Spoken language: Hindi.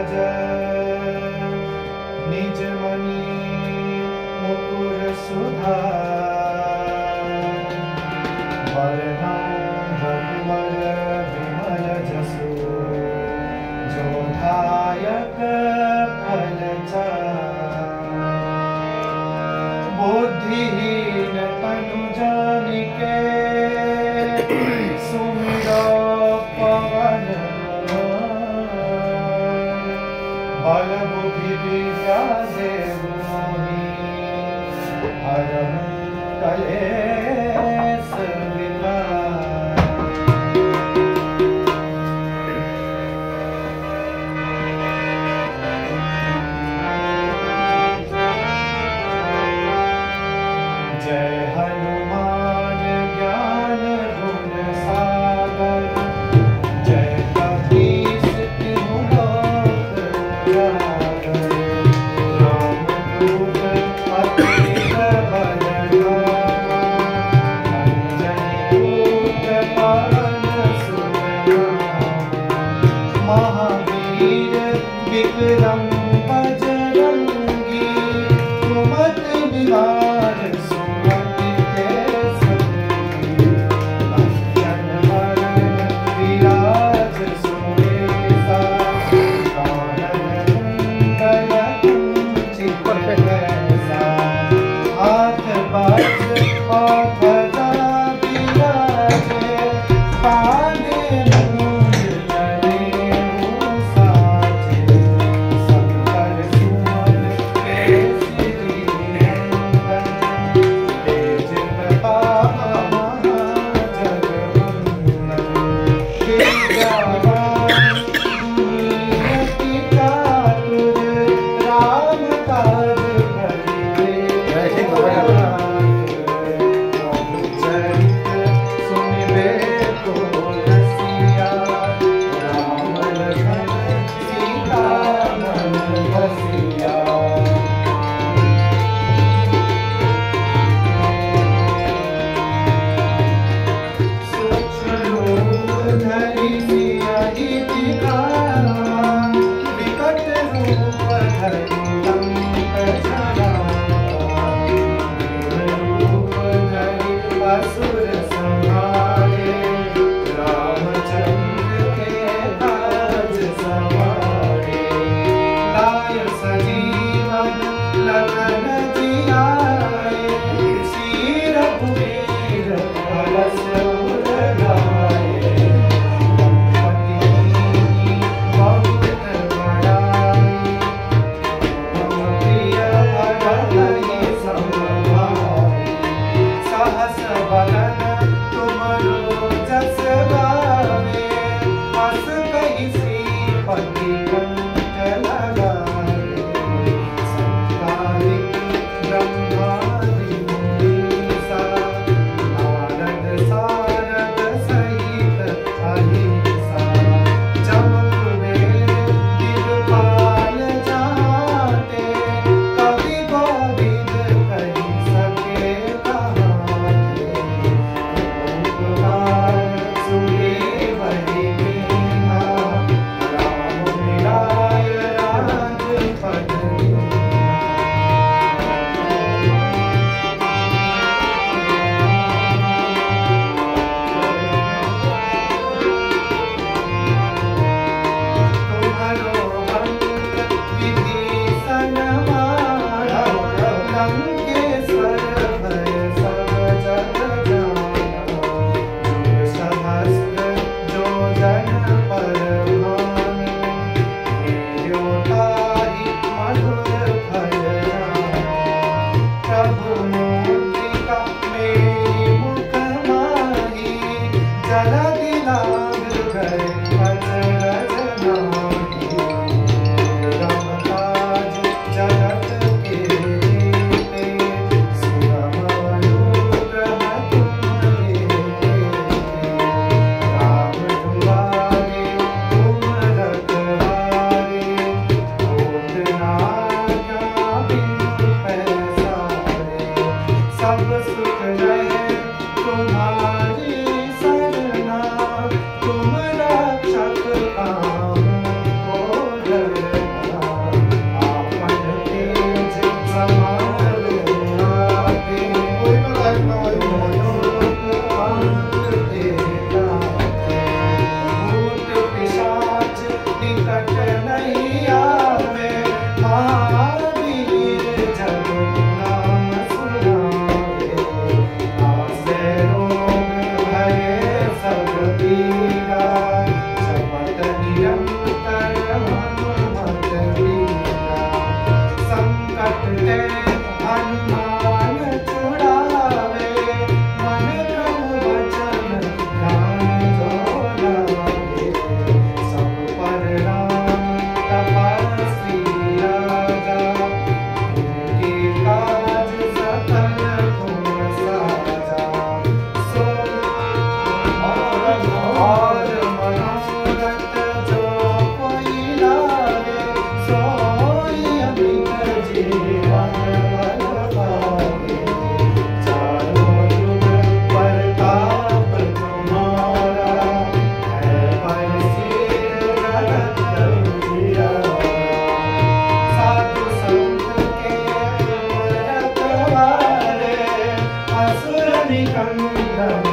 राज निज मणि मुकुर सुधार वर्णम रघुवर विमल जसु जो दायक फल बुद्धिहीन तनु जानिके सुमिरो पवन बल बुद्धि विद्या देव मोहि हरहु कलेश विकार। जय हनुमान ज्ञान गुण सागर जय कपीस तिहु लोक उजागर रामदूत अतुलित बल धामा अंजनी पुत्र पवन सुत नामा महावीर विक्रम बजरंगी सुमति निवार सुमति के संगी लंघन वरण विराज सुबेसा कानन कुंडल कुंचित कैसा हाथ बाज और गदा विराजे पागे मूंज तले साजे। रंगी